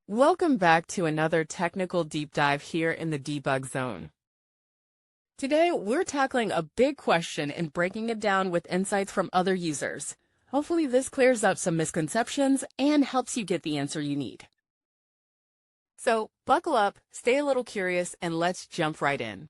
Welcome back to another technical deep dive here in the debug zone. Today, we're tackling a big question and breaking it down with insights from other users. Hopefully this clears up some misconceptions and helps you get the answer you need. So buckle up, stay a little curious, and let's jump right in.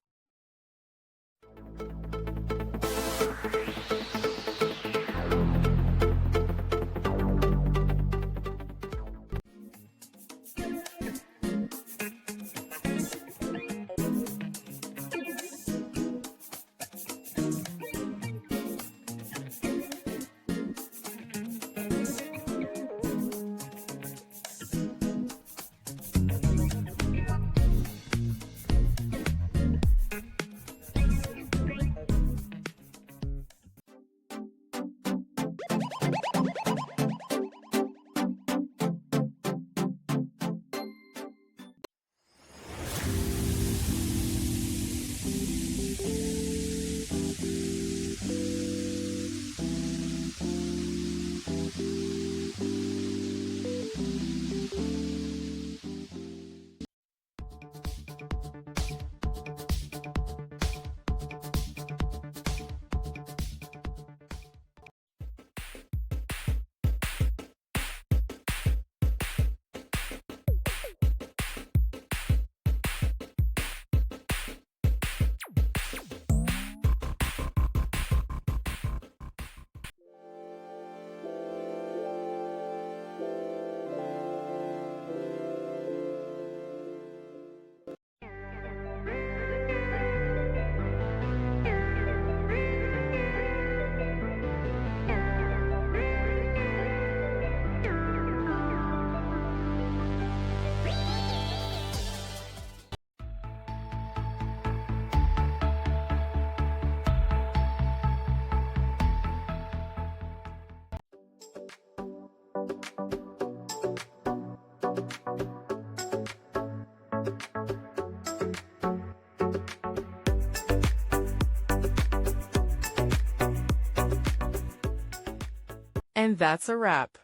And that's a wrap.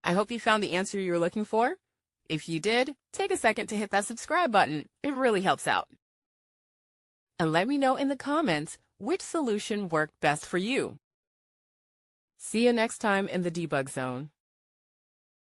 I hope you found the answer you were looking for. If you did, take a second to hit that subscribe button. It really helps out. And let me know in the comments which solution worked best for you. See you next time in the debug zone.